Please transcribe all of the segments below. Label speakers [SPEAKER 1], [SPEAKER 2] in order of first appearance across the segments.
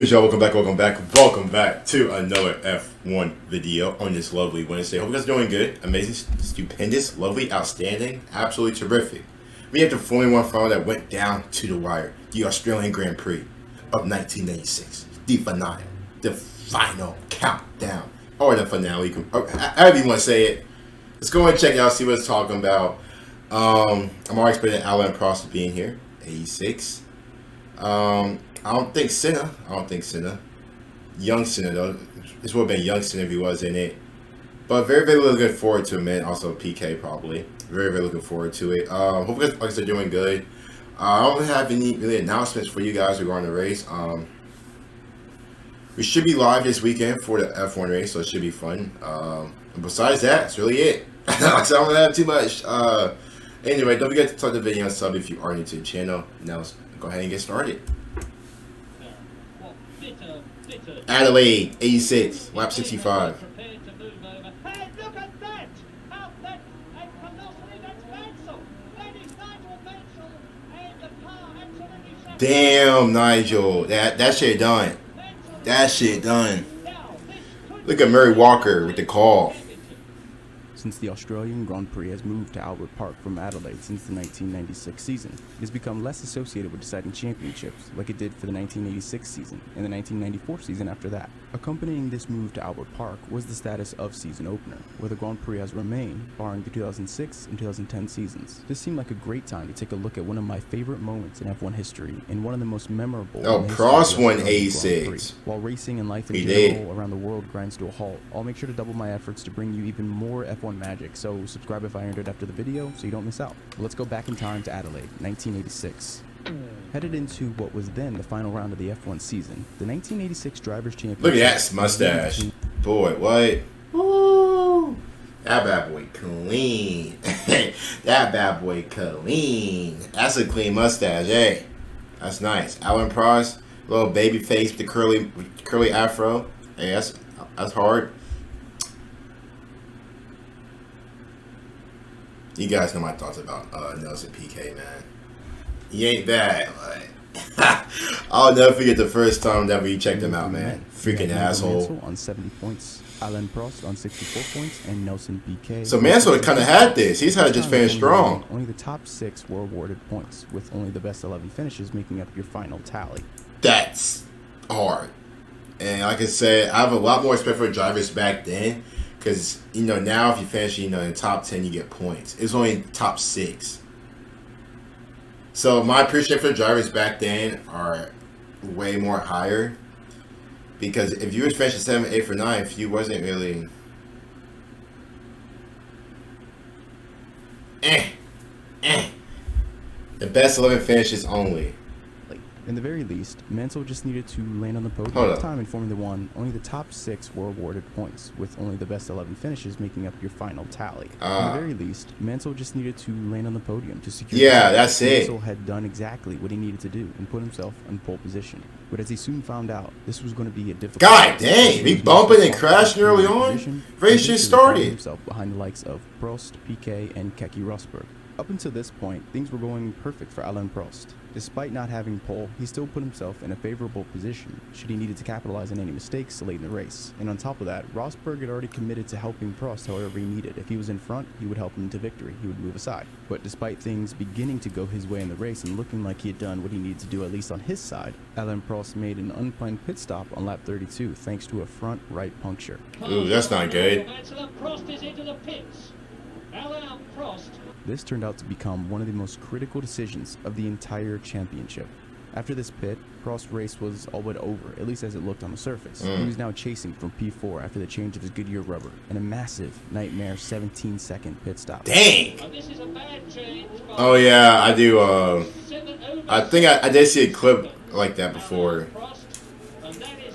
[SPEAKER 1] Y'all, welcome back to another F1 video on this lovely Wednesday. Hope you guys are doing good, amazing, stupendous, lovely, outstanding, absolutely terrific. We have the Formula 1 final that went down to the wire, the Australian Grand Prix of 1996, the finale, the final countdown, or the finale, however you want to say it. Let's go and check it out, see what it's talking about. I'm already expecting Alain Prost to be in here, 86. I don't think Senna. Young Senna, though. This would have been young Senna if he was in it. But very, very looking forward to it, man. Also, PK, probably. Very, very looking forward to it. Hope you guys are doing good. I don't have any really announcements for you guys regarding the race. We should be live this weekend for the F1 race, so it should be fun. And besides that, that's really it. So I don't have too much. Anyway, don't forget to touch the video and sub if you are new to the channel. Now, let's go ahead and get started. Adelaide, 86, lap 65. Damn, Nigel, that shit done. That shit done. Look at Murray Walker with the call.
[SPEAKER 2] Since the Australian Grand Prix has moved to Albert Park from Adelaide since the 1996 season, it has become less associated with deciding championships like it did for the 1986 season and the 1994 season after that. Accompanying this move to Albert Park was the status of season opener, where the Grand Prix has remained, barring the 2006 and 2010 seasons. This seemed like a great time to take a look at one of my favorite moments in F1 history and one of the most memorable.
[SPEAKER 1] Oh, Prost won 86.
[SPEAKER 2] While racing and life in general around the world grinds to a halt, I'll make sure to double my efforts to bring you even more F1 magic, so subscribe if I earned it after the video so you don't miss out. Let's go back in time to Adelaide, 1986. Headed into what was then the final round of the F1 season, the 1986 Drivers' Championship.
[SPEAKER 1] Look at that mustache. Boy, what? Woo! That bad boy clean. That bad boy clean. That's a clean mustache, hey. That's nice. Alain Prost, little baby face with the curly afro. Hey, that's hard. You guys know my thoughts about Nelson PK, man. He ain't bad. I'll never forget the first time that we checked him out, man. Freaking asshole.
[SPEAKER 2] Mansell on 70 points, Alain Prost on 64 points, and Nelson PK.
[SPEAKER 1] So Mansell kind of had this. He's had to just finish strong.
[SPEAKER 2] Only the top 6 were awarded points, with only the best 11 finishes making up your final tally.
[SPEAKER 1] That's hard. And like I said, I have a lot more respect for drivers back then. Because, you know, now if you finish, you know, in the top 10, you get points. It's only top 6. So my appreciation for drivers back then are way more higher. Because if you was finishing 7th, 8th, or 9th, you wasn't really... The best 11 finishes only.
[SPEAKER 2] In the very least, Mansell just needed to land on the podium. This time in Formula 1, only the top 6 were awarded points, with only the best 11 finishes making up your final tally. In the very least, Mansell just needed to land on the podium to secure.
[SPEAKER 1] Yeah, that's it.
[SPEAKER 2] Mansell had done exactly what he needed to do and put himself in pole position. But as he soon found out, this was going to be a difficult.
[SPEAKER 1] God dang, he bumping and crashing early on. Race just started.
[SPEAKER 2] Himself behind the likes of Prost, PK, and Keke Rosberg. Up until this point, things were going perfect for Alain Prost. Despite not having pole, he still put himself in a favorable position should he needed to capitalize on any mistakes late in the race. And on top of that, Rosberg had already committed to helping Prost however he needed. If he was in front, he would help him to victory. He would move aside. But despite things beginning to go his way in the race and looking like he had done what he needed to do at least on his side, Alain Prost made an unplanned pit stop on lap 32 thanks to a front right puncture.
[SPEAKER 1] Ooh, that's not good.
[SPEAKER 3] Prost is into the pits. Alain Prost.
[SPEAKER 2] This turned out to become one of the most critical decisions of the entire championship. After this pit, Prost's race was all but over, at least as it looked on the surface. He was now chasing from P4 after the change of his Goodyear rubber and a massive nightmare 17-second pit stop.
[SPEAKER 1] Dang!
[SPEAKER 3] This is a bad change.
[SPEAKER 1] Oh yeah, I do. I think I did see a clip like that before.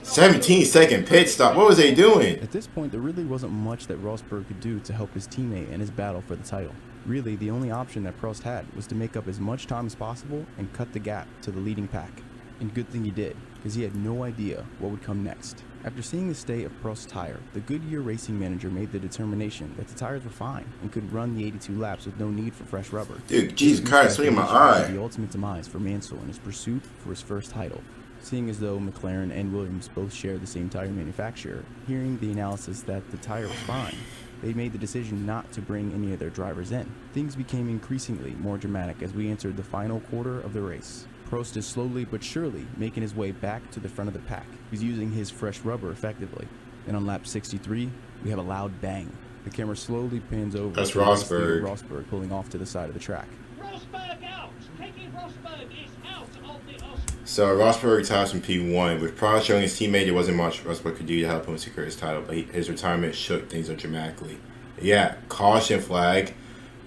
[SPEAKER 1] 17-second pit stop. What was they doing?
[SPEAKER 2] At this point, there really wasn't much that Rosberg could do to help his teammate in his battle for the title. Really, the only option that Prost had was to make up as much time as possible and cut the gap to the leading pack. And good thing he did, because he had no idea what would come next. After seeing the state of Prost's tire, the Goodyear racing manager made the determination that the tires were fine and could run the 82 laps with no need for fresh rubber.
[SPEAKER 1] Dude, Jesus Christ, look at my eye.
[SPEAKER 2] The ultimate demise for Mansell in his pursuit for his first title. Seeing as though McLaren and Williams both share the same tire manufacturer, hearing the analysis that the tire was fine, they made the decision not to bring any of their drivers in. Things became increasingly more dramatic as we entered the final quarter of the race. Prost is slowly but surely making his way back to the front of the pack. He's using his fresh rubber effectively. And on lap 63, we have a loud bang. The camera slowly pans over
[SPEAKER 1] That's
[SPEAKER 2] to
[SPEAKER 1] Rosberg.
[SPEAKER 2] Rosberg pulling off to the side of the track.
[SPEAKER 3] Rosberg out. Keke Rosberg is out of the Australian.
[SPEAKER 1] So Rosberg retires from P1, with Prost showing his teammate there wasn't much Rosberg could do to help him secure his title, but his retirement shook things up dramatically. Yeah, caution flag,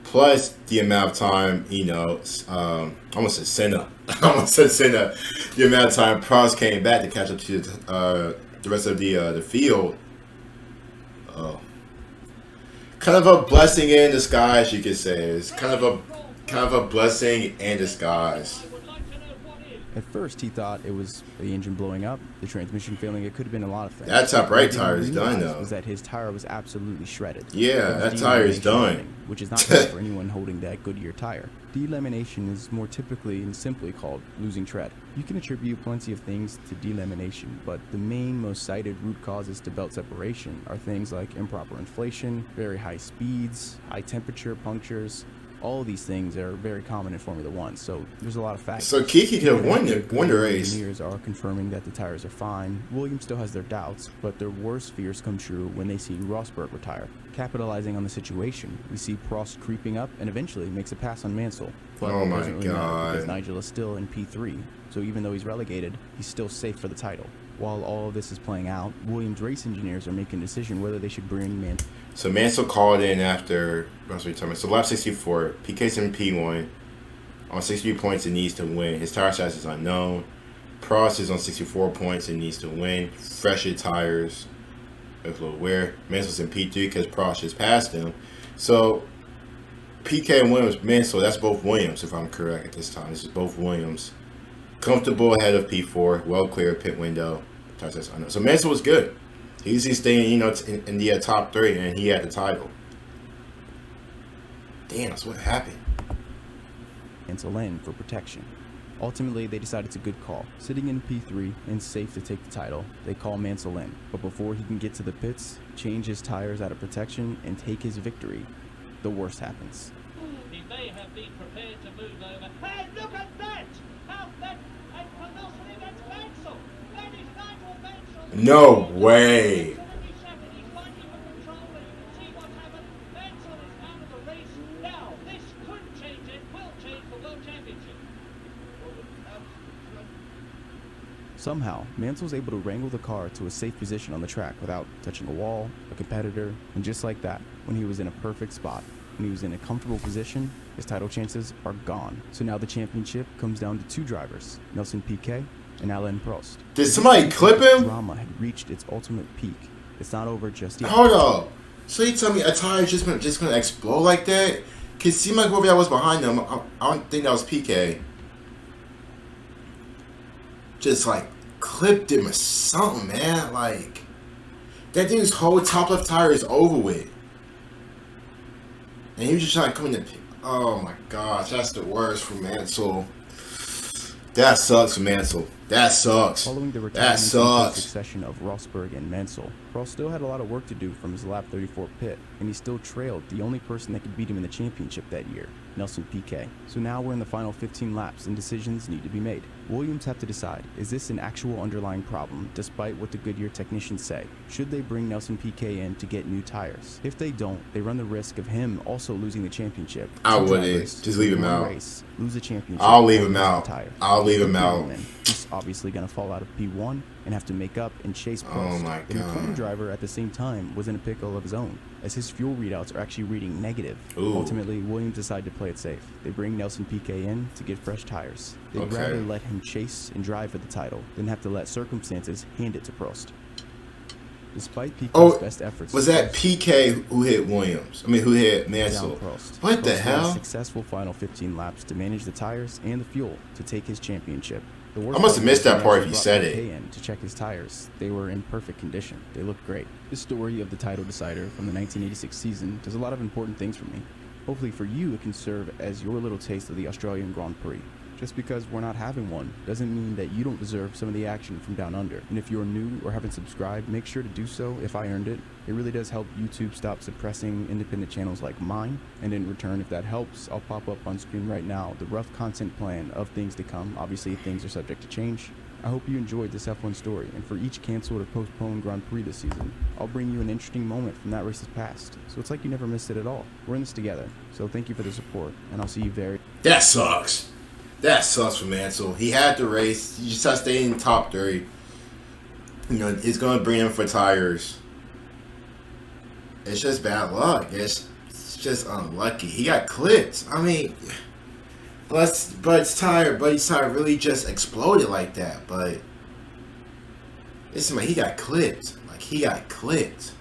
[SPEAKER 1] plus the amount of time, I almost said Senna. The amount of time Prost came back to catch up to the rest of the field. Kind of a blessing in disguise, you could say. It's kind of a blessing in disguise.
[SPEAKER 3] I would like to know what is.
[SPEAKER 2] At first, he thought it was the engine blowing up, the transmission failing. It could have been a lot of things.
[SPEAKER 1] That top right
[SPEAKER 2] What he
[SPEAKER 1] tire is done,
[SPEAKER 2] realized
[SPEAKER 1] though.
[SPEAKER 2] was that his tire was absolutely shredded.
[SPEAKER 1] Yeah,
[SPEAKER 2] It was
[SPEAKER 1] that tire is
[SPEAKER 2] delamination
[SPEAKER 1] done.
[SPEAKER 2] running, which is not good for anyone holding that Goodyear tire. Delamination is more typically and simply called losing tread. You can attribute plenty of things to delamination, but the main, most cited root causes to belt separation are things like improper inflation, very high speeds, high temperature punctures. All of these things are very common in Formula One, so there's a lot of factors.
[SPEAKER 1] So Keke could have won the race.
[SPEAKER 2] Engineers are confirming that the tires are fine. Williams still has their doubts, but their worst fears come true when they see Rosberg retire. Capitalizing on the situation, we see Prost creeping up and eventually makes a pass on Mansell. But
[SPEAKER 1] Oh
[SPEAKER 2] it
[SPEAKER 1] my
[SPEAKER 2] doesn't really matter
[SPEAKER 1] God.
[SPEAKER 2] because Nigel is still in P3, so even though he's relegated, he's still safe for the title. While all of this is playing out, Williams race engineers are making a decision whether they should bring Mansell.
[SPEAKER 1] So Mansell called in after Rosberg's retirement. So lap 64, PK's in P1. On 63 points, it needs to win. His tire size is unknown. Prost is on 64 points and needs to win. Fresher tires. That's a little weird. Mansell's in P3 because Prost just passed him. So PK and Williams, Mansell, that's both Williams, if I'm correct at this time. This is both Williams. Comfortable ahead of P4. Well clear pit window. Tire size unknown. So Mansell was good. He's staying, in the top 3, and he had the title. Damn, that's what happened.
[SPEAKER 2] Mansell in for protection. Ultimately, they decide it's a good call. Sitting in P3 and safe to take the title, they call Mansell in. But before he can get to the pits, change his tires out of protection, and take his victory, the worst happens.
[SPEAKER 3] He may have been prepared to move over. Hey, look at that! How that and Pelosi against Mansell. That is Nigel Mansell.
[SPEAKER 1] No way.
[SPEAKER 3] 77, he's fighting for control, but you can see what's happened. Mansell is out of the race. Now, this could change it, will change the World Championship.
[SPEAKER 2] Somehow, Mansell's able to wrangle the car to a safe position on the track without touching a wall, a competitor, and just like that, when he was in a perfect spot, when he was in a comfortable position, his title chances are gone. So now the championship comes down to 2 drivers, Nelson Piquet and Alain Prost.
[SPEAKER 1] Did somebody clip him?
[SPEAKER 2] Drama had reached its ultimate peak. It's not over just yet.
[SPEAKER 1] Hold up. So you tell me a tire is just gonna explode like that? Cause it seemed like whoever that was behind them, I don't think that was PK. Just like clipped him or something, man. Like that dude's whole top left tire is over with. And he was just trying to come in the pit. Oh my gosh, that's the worst for Mansell. That sucks for Mansell. That sucks.
[SPEAKER 2] Following the
[SPEAKER 1] That
[SPEAKER 2] retirement and
[SPEAKER 1] sucks.
[SPEAKER 2] succession of Rosberg and Mansell, Prost still had a lot of work to do from his lap 34 pit, and he still trailed the only person that could beat him in the championship that year, Nelson Piquet. So now we're in the final 15 laps and decisions need to be made. Williams have to decide, is this an actual underlying problem, despite what the Goodyear technicians say? Should they bring Nelson Piquet in to get new tires? If they don't, they run the risk of him also losing the championship.
[SPEAKER 1] I
[SPEAKER 2] Two
[SPEAKER 1] wouldn't.
[SPEAKER 2] drivers
[SPEAKER 1] Just leave him
[SPEAKER 2] in one
[SPEAKER 1] out.
[SPEAKER 2] race, lose the championship.
[SPEAKER 1] I'll leave
[SPEAKER 2] or
[SPEAKER 1] him
[SPEAKER 2] lose
[SPEAKER 1] out.
[SPEAKER 2] the tire.
[SPEAKER 1] I'll leave him
[SPEAKER 2] Put
[SPEAKER 1] out.
[SPEAKER 2] in. He's obviously going to fall out of P1 and have to make up and chase Prost.
[SPEAKER 1] Oh my
[SPEAKER 2] The McLaren
[SPEAKER 1] God.
[SPEAKER 2] driver at the same time was in a pickle of his own, as his fuel readouts are actually reading negative.
[SPEAKER 1] Ooh.
[SPEAKER 2] Ultimately, Williams decided to play it safe. They bring Nelson Piquet in to get fresh tires. They'd
[SPEAKER 1] Okay.
[SPEAKER 2] rather let him chase and drive for the title than have to let circumstances hand it to Prost. Despite Piquet's best efforts,
[SPEAKER 1] Was that PK who hit Williams? I mean, who hit
[SPEAKER 2] down
[SPEAKER 1] Mansell?
[SPEAKER 2] Prost.
[SPEAKER 1] What the
[SPEAKER 2] Prost had a
[SPEAKER 1] hell?
[SPEAKER 2] successful final 15 laps to manage the tires and the fuel to take his championship. The worst
[SPEAKER 1] I must have
[SPEAKER 2] part
[SPEAKER 1] missed
[SPEAKER 2] was
[SPEAKER 1] that part if
[SPEAKER 2] he
[SPEAKER 1] you
[SPEAKER 2] brought
[SPEAKER 1] said
[SPEAKER 2] Piquet
[SPEAKER 1] it.
[SPEAKER 2] in to check his tires. They were in perfect condition. They looked great. This story of the title decider from the 1986 season does a lot of important things for me. Hopefully for you, it can serve as your little taste of the Australian Grand Prix. Just because we're not having one doesn't mean that you don't deserve some of the action from down under. And if you're new or haven't subscribed, make sure to do so if I earned it. It really does help YouTube stop suppressing independent channels like mine. And in return, if that helps, I'll pop up on screen right now the rough content plan of things to come. Obviously, things are subject to change. I hope you enjoyed this F1 story, and for each canceled or postponed Grand Prix this season, I'll bring you an interesting moment from that race's past. So it's like you never missed it at all. We're in this together, so thank you for the support, and I'll see you very...
[SPEAKER 1] That sucks. That sucks for Mansell. He had the race. He just had to stay in the top 3. You know, it's going to bring him for tires. It's just bad luck. It's just unlucky. He got clipped. I mean... Bud's tire really just exploded like that. But it's like he got clipped. Like he got clipped.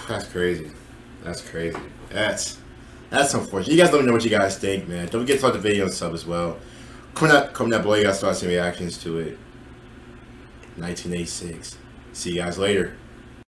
[SPEAKER 1] That's crazy. That's crazy. That's unfortunate. You guys let me know what you guys think, man. Don't forget to like the video and sub as well. Comment down below. You guys start some reactions to it. 1986. See you guys later.